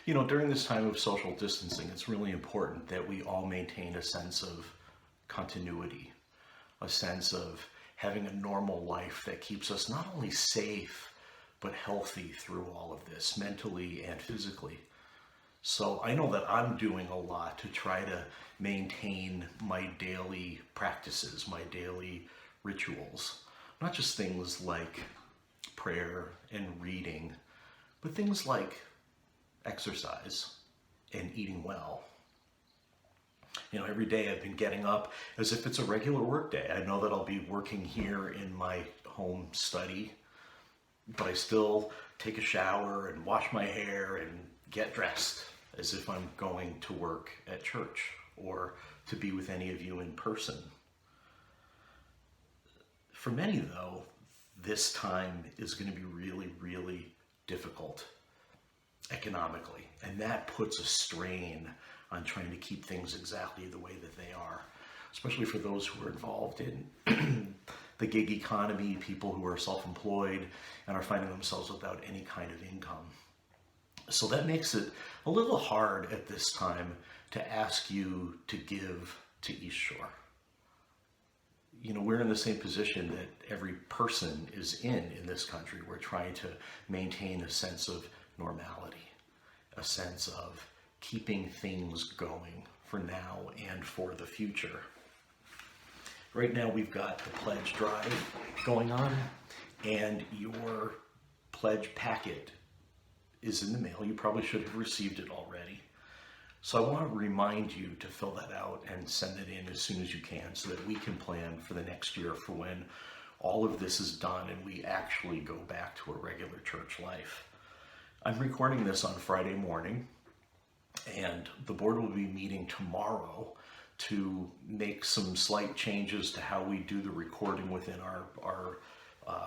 During this time of social distancing, it's really important that we all maintain a sense of continuity, a sense of having a normal life that keeps us not only safe, but healthy through all of this, mentally and physically. So I know that I'm doing a lot to try to maintain my daily practices, my daily rituals. Not just things like prayer and reading, but things like exercise and eating well. Every day I've been getting up as if it's a regular work day. I know that I'll be working here in my home study, but I still take a shower and wash my hair and get dressed as if I'm going to work at church or to be with any of you in person. For many, though, this time is going to be really, really difficult economically, and that puts a strain on trying to keep things exactly the way that they are, especially for those who are involved in the gig economy, people who are self-employed and are finding themselves without any kind of income. So that makes it a little hard at this time to ask you to give to East Shore. We're in the same position that every person is in this country. We're trying to maintain a sense of normality, a sense of keeping things going for now and for the future. Right now we've got the pledge drive going on, and your pledge packet is in the mail. You probably should have received it already. So I want to remind you to fill that out and send it in as soon as you can so that we can plan for the next year for when all of this is done and we actually go back to a regular church life. I'm recording this on Friday morning, and the board will be meeting tomorrow to make some slight changes to how we do the recording within our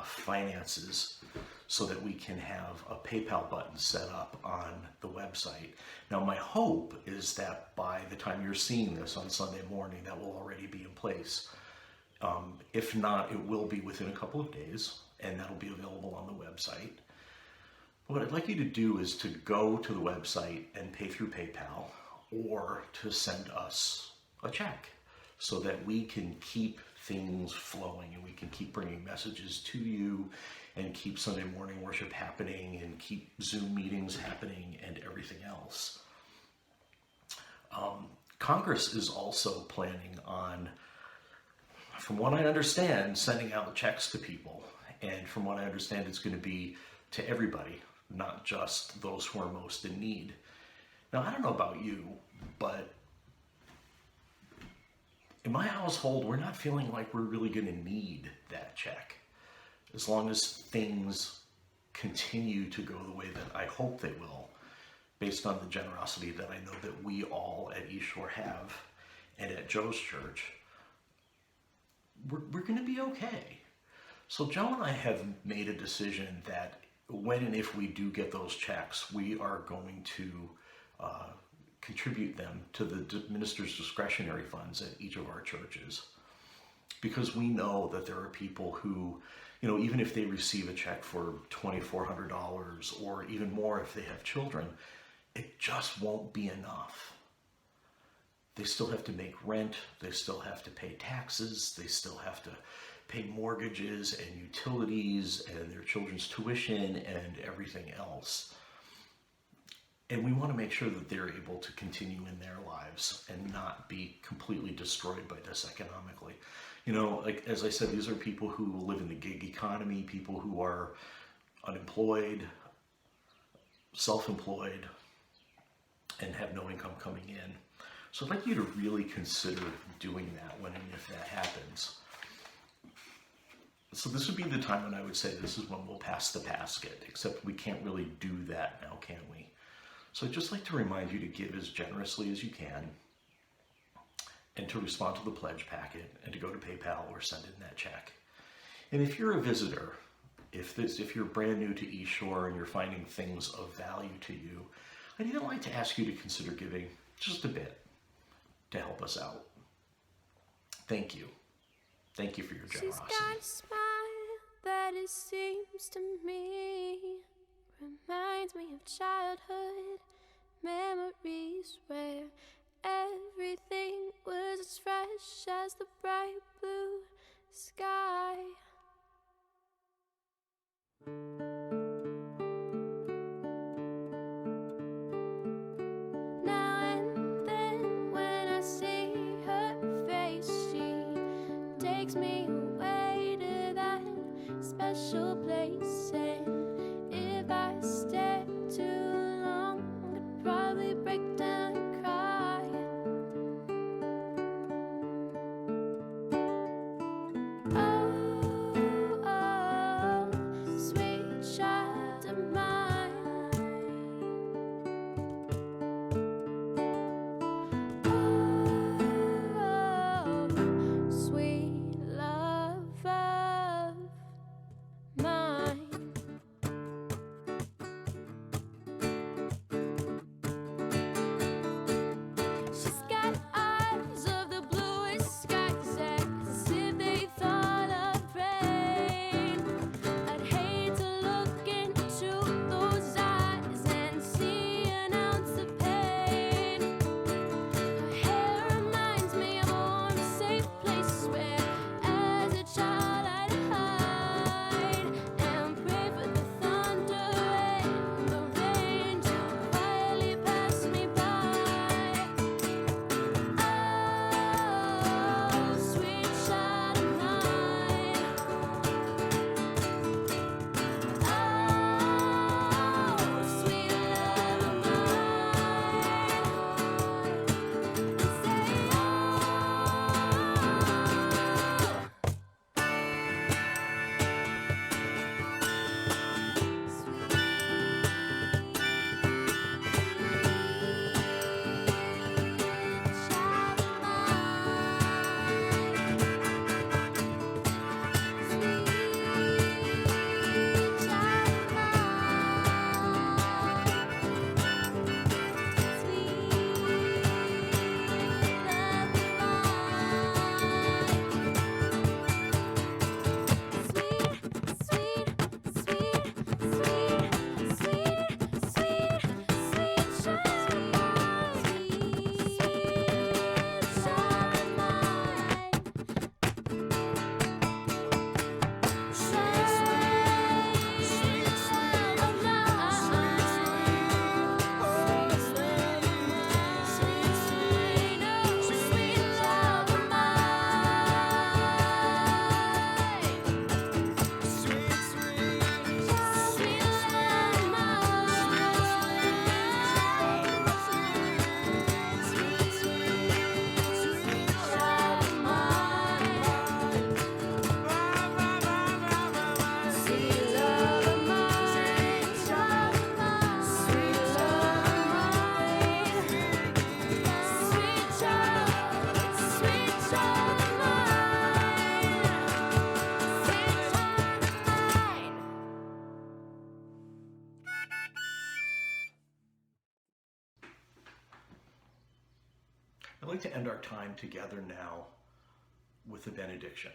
finances so that we can have a PayPal button set up on the website. Now, my hope is that by the time you're seeing this on Sunday morning, that will already be in place. If not, it will be within a couple of days, and that'll be available on the website. What I'd like you to do is to go to the website and pay through PayPal, or to send us a check so that we can keep things flowing and we can keep bringing messages to you and keep Sunday morning worship happening and keep Zoom meetings happening and everything else. Congress is also planning on, from what I understand, sending out checks to people. And from what I understand, it's going to be to everybody, not just those who are most in need. Now, I don't know about you, but in my household, we're not feeling like we're really going to need that check. As long as things continue to go the way that I hope they will, based on the generosity that I know that we all at East Shore have and at Joe's church, we're going to be okay. So Joe and I have made a decision that when and if we do get those checks, we are going to contribute them to the minister's discretionary funds at each of our churches. Because we know that there are people who, even if they receive a check for $2,400 or even more if they have children, it just won't be enough. They still have to make rent, they still have to pay taxes, they still have to pay mortgages and utilities and their children's tuition and everything else. And we want to make sure that they're able to continue in their lives and not be completely destroyed by this economically. Like as I said, these are people who live in the gig economy, people who are unemployed, self-employed, and have no income coming in. So I'd like you to really consider doing that when and if that happens. So this would be the time when I would say this is when we'll pass the basket, except we can't really do that now, can we? So I'd just like to remind you to give as generously as you can and to respond to the pledge packet and to go to PayPal or send in that check. And if you're a visitor, if you're brand new to East Shore and you're finding things of value to you, I'd even like to ask you to consider giving just a bit to help us out. Thank you. Thank you for your generosity. She's got a smile that it seems to me reminds me of childhood memories where everything was as fresh as the bright blue sky. Now and then when I see her face, she takes me away to that special place. And if I stare too long, I'd probably break down and cry. Oh, oh, sweet child of mine. Oh, sweet love of mine. She's got eyes of the bluest skies, as if they thought of rain. I'd hate to look into those eyes and see an ounce of pain. Her hair reminds me of a warm, safe place where, as a child, I'd hide and pray for the thunder and the rain to quietly pass me by. Oh, sweet child of mine. Oh, sweet love of mine. Say, oh, I'd like to end our time together now with the Benediction,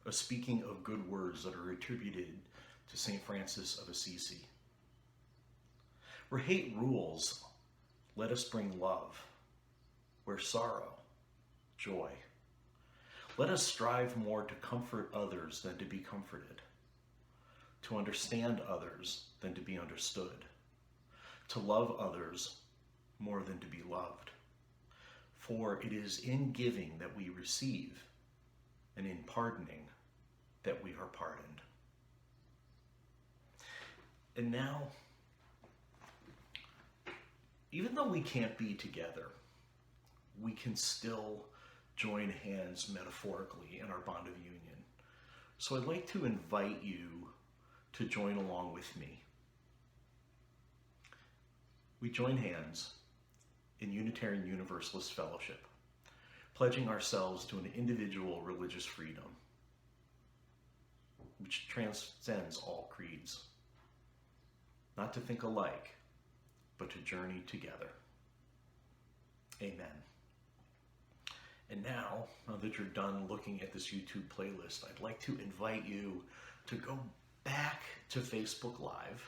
a speaking of good words that are attributed to St. Francis of Assisi. Where hate rules, let us bring love. Where sorrow, joy. Let us strive more to comfort others than to be comforted, to understand others than to be understood, to love others more than to be loved. For it is in giving that we receive, and in pardoning that we are pardoned. And now, even though we can't be together, we can still join hands metaphorically in our bond of union. So I'd like to invite you to join along with me. We join hands in Unitarian Universalist Fellowship, pledging ourselves to an individual religious freedom, which transcends all creeds. Not to think alike, but to journey together. Amen. And now that you're done looking at this YouTube playlist, I'd like to invite you to go back to Facebook Live,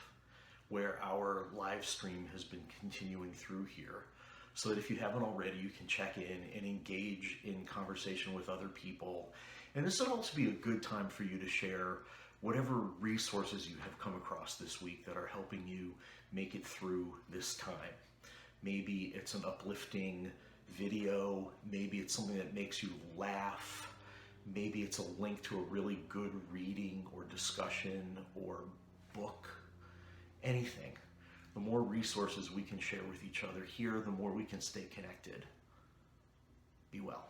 where our live stream has been continuing through here, so that if you haven't already, you can check in and engage in conversation with other people. And this would also be a good time for you to share whatever resources you have come across this week that are helping you make it through this time. Maybe it's an uplifting video, maybe it's something that makes you laugh, maybe it's a link to a really good reading or discussion or book, anything. The more resources we can share with each other here, the more we can stay connected. Be well.